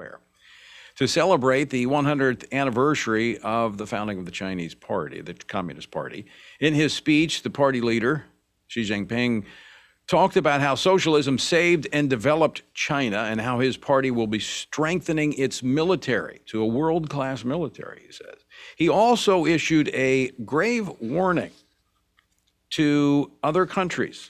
Square to celebrate the 100th anniversary of the founding of the Chinese Party, the Communist Party. In his speech, the party leader, Xi Jinping, talked about how socialism saved and developed China and how his party will be strengthening its military to a world-class military, he says. He also issued a grave warning to other countries.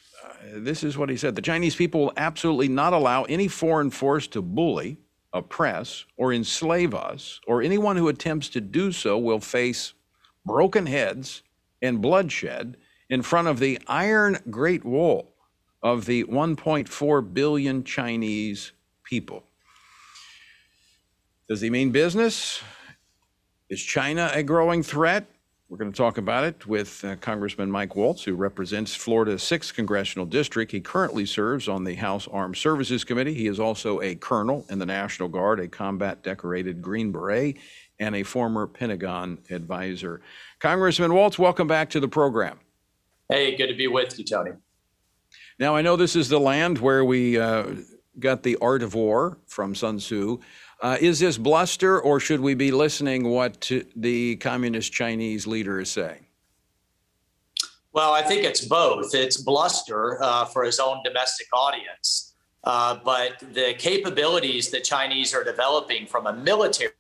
This is what he said: the Chinese people will absolutely not allow any foreign force to bully, oppress, or enslave us, or anyone who attempts to do so will face broken heads and bloodshed in front of the Iron Great Wall of the 1.4 billion Chinese people. Does he mean business? Is China a growing threat? We're going to talk about it with Congressman Mike Waltz, who represents Florida's 6th Congressional District. He currently serves on the House Armed Services Committee. He is also a colonel in the National Guard, a combat-decorated Green Beret, and a former Pentagon advisor. Congressman Waltz, welcome back to the program. Hey, good to be with you, Tony. Now, I know this is the land where we got the art of war from Sun Tzu. Is this bluster, or should we be listening what the communist Chinese leader is saying? Well, I think it's both. It's bluster for his own domestic audience. But the capabilities that Chinese are developing from a military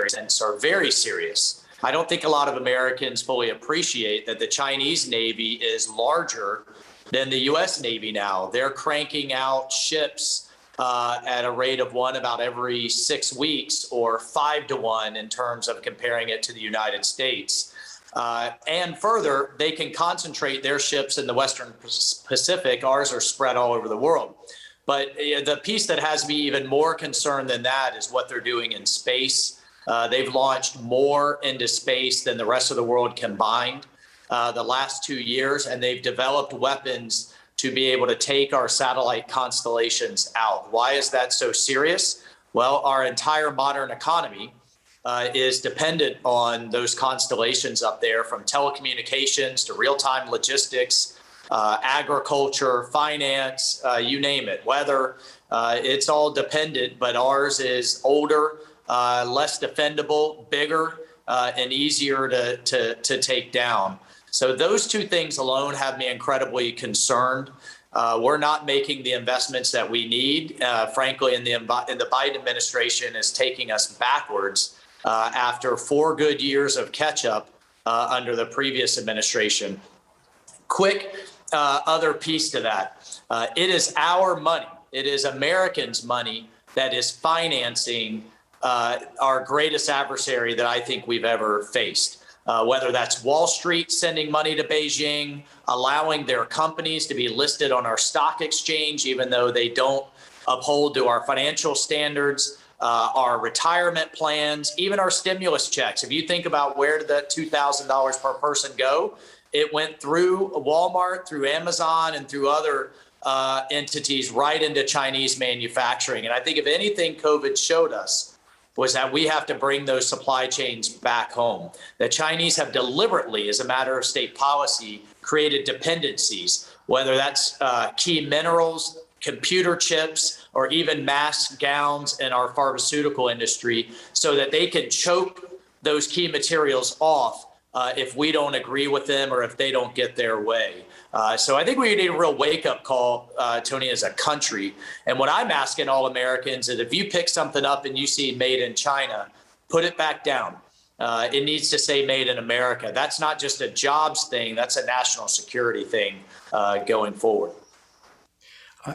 sense are very serious. I don't think a lot of Americans fully appreciate that the Chinese Navy is larger than the U.S. Navy now. They're cranking out ships at a rate of one about every 6 weeks, or 5 to 1 in terms of comparing it to the United States. And further, they can concentrate their ships in the Western Pacific. Ours are spread all over the world. But the piece that has me even more concerned than that is what they're doing in space. They've launched more into space than the rest of the world combined the last 2 years, and they've developed weapons to be able to take our satellite constellations out. Why is that so serious? Well, our entire modern economy is dependent on those constellations up there, from telecommunications to real-time logistics, agriculture, finance, you name it, weather. It's all dependent, but ours is older, less defendable, bigger, and easier to take down. So those two things alone have me incredibly concerned. We're not making the investments that we need. Frankly, in the Biden administration is taking us backwards after 4 good years of catch-up under the previous administration. Quick other piece to that. It is our money. It is Americans' money that is financing our greatest adversary that I think we've ever faced. Whether that's Wall Street sending money to Beijing, allowing their companies to be listed on our stock exchange, even though they don't uphold to our financial standards, our retirement plans, even our stimulus checks. If you think about where did that $2,000 per person go, it went through Walmart, through Amazon, and through other entities right into Chinese manufacturing. And I think if anything COVID showed us was that we have to bring those supply chains back home. The Chinese have deliberately, as a matter of state policy, created dependencies, whether that's key minerals, computer chips, or even mask gowns in our pharmaceutical industry, so that they can choke those key materials off if we don't agree with them or if they don't get their way. So I think we need a real wake-up call, Tony, as a country. And what I'm asking all Americans is, if you pick something up and you see made in China, put it back down. It needs to say made in America. That's not just a jobs thing. That's a national security thing going forward.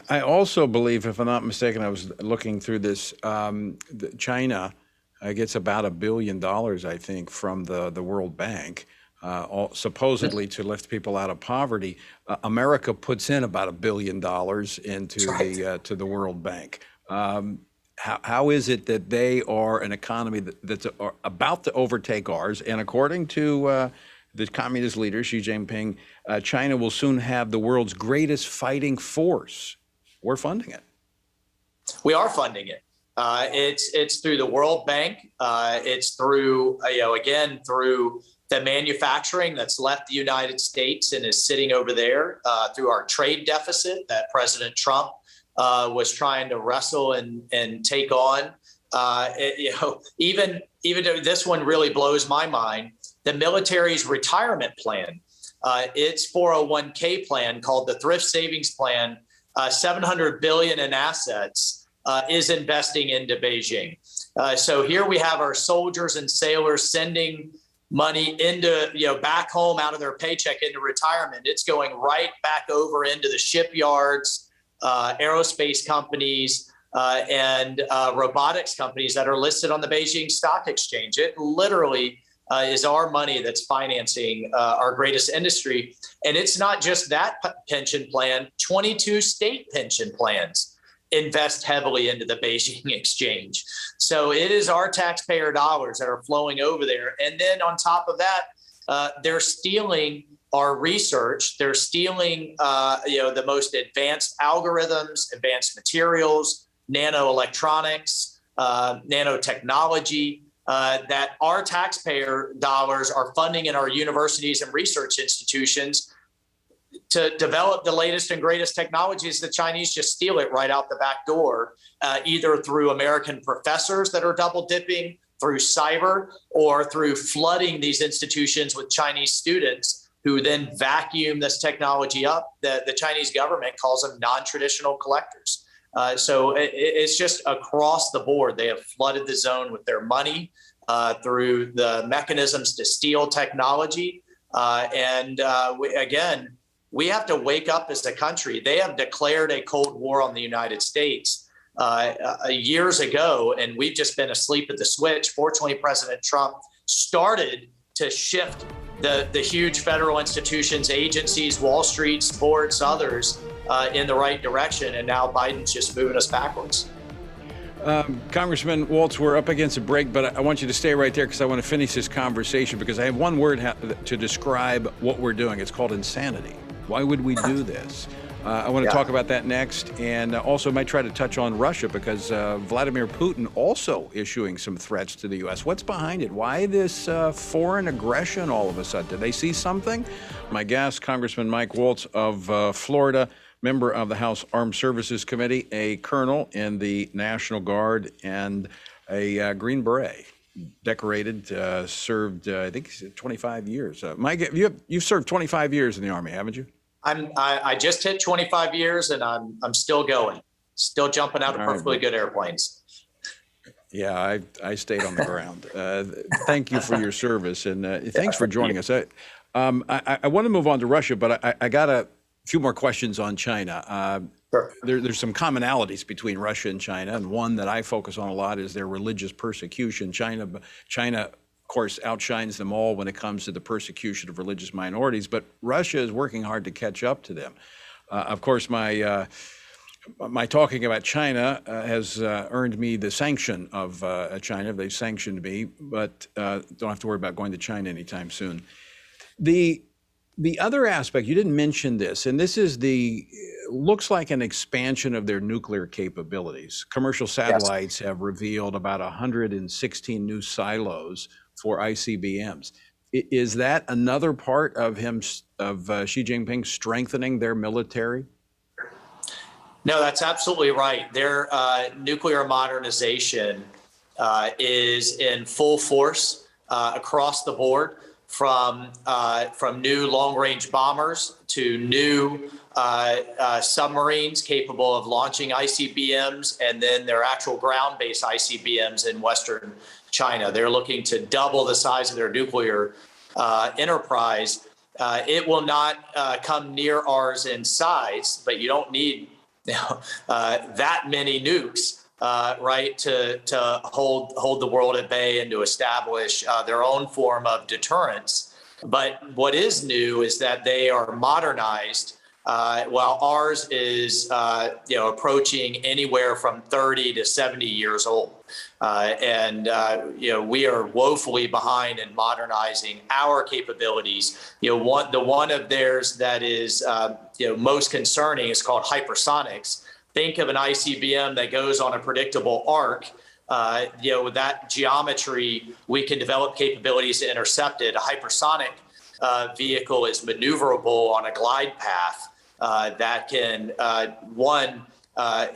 I also believe, if I'm not mistaken, I was looking through this, China gets about $1 billion, I think, from the World Bank. Supposedly to lift people out of poverty. America puts in about $1 billion into to the World Bank. How is it that they are an economy that's about to overtake ours? And according to the communist leader, Xi Jinping, China will soon have the world's greatest fighting force. We're funding it. We are funding it. It's through the World Bank. It's through, again, through the manufacturing that's left the United States and is sitting over there, through our trade deficit that President Trump was trying to wrestle and take on, Even though this one really blows my mind, the military's retirement plan, its 401k plan called the Thrift Savings Plan, 700 billion in assets, is investing into Beijing. So here we have our soldiers and sailors sending money into, back home out of their paycheck into retirement. It's going right back over into the shipyards, aerospace companies, and robotics companies that are listed on the Beijing Stock Exchange. It literally is our money that's financing our greatest industry. And it's not just that pension plan, 22 state pension plans invest heavily into the Beijing exchange. So it is our taxpayer dollars that are flowing over there. And then on top of that, they're stealing our research. They're stealing, the most advanced algorithms, advanced materials, nanoelectronics, nanotechnology, that our taxpayer dollars are funding in our universities and research institutions to develop the latest and greatest technologies. The Chinese just steal it right out the back door, either through American professors that are double dipping, through cyber, or through flooding these institutions with Chinese students who then vacuum this technology up. The Chinese government calls them non-traditional collectors. So it's just across the board. They have flooded the zone with their money through the mechanisms to steal technology. We have to wake up as a country. They have declared a Cold War on the United States years ago, and we've just been asleep at the switch. Fortunately, President Trump started to shift the huge federal institutions, agencies, Wall Street, sports, others in the right direction. And now Biden's just moving us backwards. Congressman Waltz, we're up against a break, but I want you to stay right there because I want to finish this conversation because I have one word to describe what we're doing. It's called insanity. Why would we do this? I want to talk about that next, and also might try to touch on Russia because Vladimir Putin also issuing some threats to the U.S. What's behind it? Why this foreign aggression all of a sudden? Did they see something? My guest, Congressman Mike Waltz of Florida, member of the House Armed Services Committee, a colonel in the National Guard, and a Green Beret. Decorated, served, I think, 25 years. Mike, you've served 25 years in the Army, haven't you? I just hit 25 years, and I'm still going, still jumping out of perfectly good airplanes. Yeah, I stayed on the ground. Thank you for your service, and thanks for joining us. I want to move on to Russia, but I got a few more questions on China. Sure. There's some commonalities between Russia and China, and one that I focus on a lot is their religious persecution. China, of course, outshines them all when it comes to the persecution of religious minorities, but Russia is working hard to catch up to them. Of course, my talking about China has earned me the sanction of China. They've sanctioned me, but don't have to worry about going to China anytime soon. The other aspect, you didn't mention this, and this is looks like an expansion of their nuclear capabilities. Commercial satellites have revealed about 116 new silos for ICBMs. Is that another part of Xi Jinping strengthening their military? No, that's absolutely right. Their nuclear modernization is in full force across the board. From new long-range bombers to new submarines capable of launching ICBMs, and then their actual ground-based ICBMs in Western China. They're looking to double the size of their nuclear enterprise. It will not come near ours in size, but you don't need that many nukes. Right, to hold the world at bay and to establish their own form of deterrence. But what is new is that they are modernized, while ours is approaching anywhere from 30 to 70 years old. We are woefully behind in modernizing our capabilities. The one of theirs that is most concerning is called hypersonics. Think of an ICBM that goes on a predictable arc. With that geometry, we can develop capabilities to intercept it. A hypersonic vehicle is maneuverable on a glide path that can,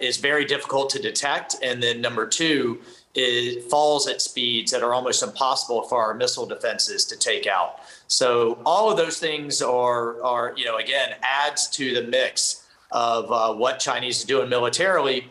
is very difficult to detect. And then number two, it falls at speeds that are almost impossible for our missile defenses to take out. So all of those things are again, adds to the mix of what Chinese are doing militarily.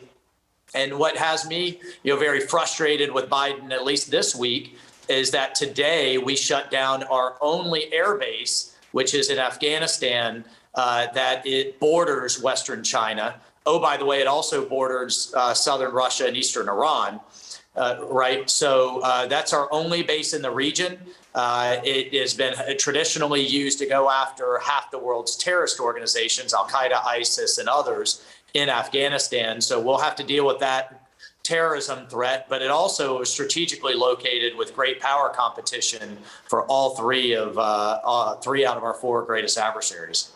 And what has me, very frustrated with Biden, at least this week, is that today we shut down our only air base, which is in Afghanistan, that it borders Western China. Oh, by the way, it also borders southern Russia and eastern Iran. Right. So that's our only base in the region. It has been traditionally used to go after half the world's terrorist organizations, Al-Qaeda, ISIS, and others in Afghanistan. So we'll have to deal with that terrorism threat, but it also is strategically located with great power competition for all three out of our four greatest adversaries.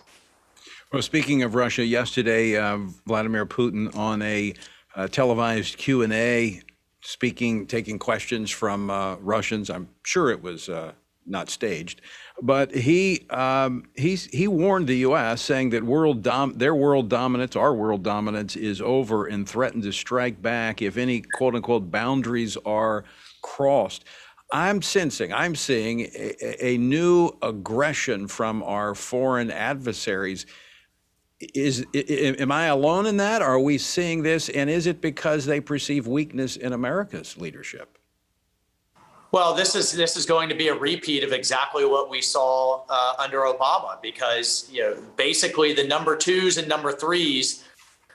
Well, speaking of Russia, yesterday, Vladimir Putin on a televised Q&A taking questions from Russians. I'm sure it was not staged, but he warned the U.S., saying that their world dominance, our world dominance, is over, and threatened to strike back if any quote unquote boundaries are crossed. I'm seeing a new aggression from our foreign adversaries. Am I alone in that? Are we seeing this? And is it because they perceive weakness in America's leadership? Well, this is going to be a repeat of exactly what we saw under Obama, because basically the number twos and number threes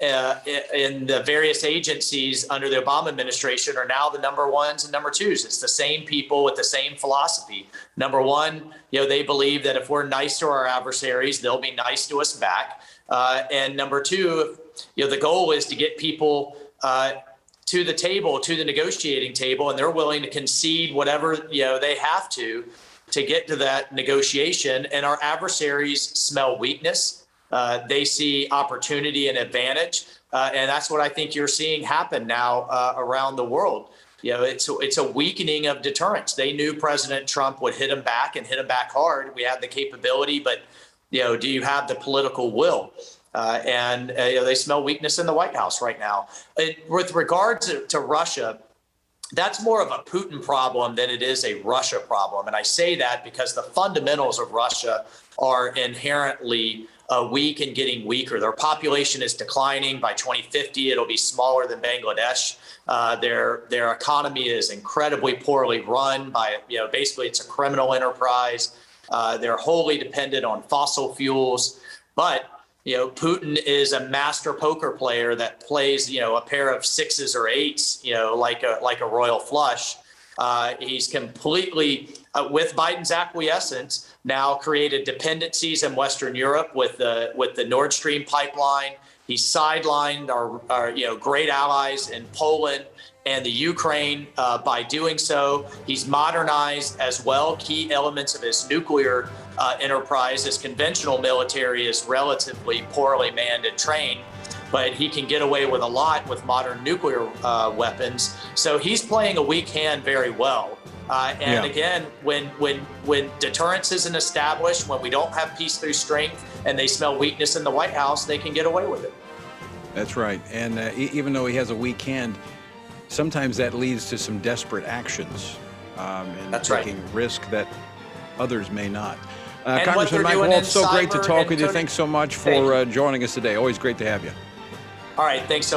in the various agencies under the Obama administration are now the number ones and number twos. It's the same people with the same philosophy. Number one, they believe that if we're nice to our adversaries, they'll be nice to us back. And number two, the goal is to get people to the table, to the negotiating table, and they're willing to concede whatever they have to get to that negotiation. And our adversaries smell weakness. They see opportunity and advantage, and that's what I think you're seeing happen now around the world. It's a weakening of deterrence. They knew President Trump would hit them back and hit them back hard. We have the capability, but do you have the political will? And they smell weakness in the White House right now. With regard to Russia, that's more of a Putin problem than it is a Russia problem. And I say that because the fundamentals of Russia are inherently weak and getting weaker. Their population is declining. By 2050, it'll be smaller than Bangladesh. Their economy is incredibly poorly run by, basically it's a criminal enterprise. They're wholly dependent on fossil fuels. But Putin is a master poker player that plays, a pair of sixes or eights, like a royal flush. He's completely, with Biden's acquiescence, now created dependencies in Western Europe with the Nord Stream pipeline. He sidelined our great allies in Poland and the Ukraine by doing so. He's modernized as well key elements of his nuclear enterprise. His conventional military is relatively poorly manned and trained, but he can get away with a lot with modern nuclear weapons. So he's playing a weak hand very well. Again, when deterrence isn't established, when we don't have peace through strength, and they smell weakness in the White House, they can get away with it. That's right. And even though he has a weak hand, sometimes that leads to some desperate actions and That's taking right. risk that others may not. And Congressman Mike Waltz, so great to talk with you. Tony, Thanks so much for joining us today. Always great to have you. All right. Thanks so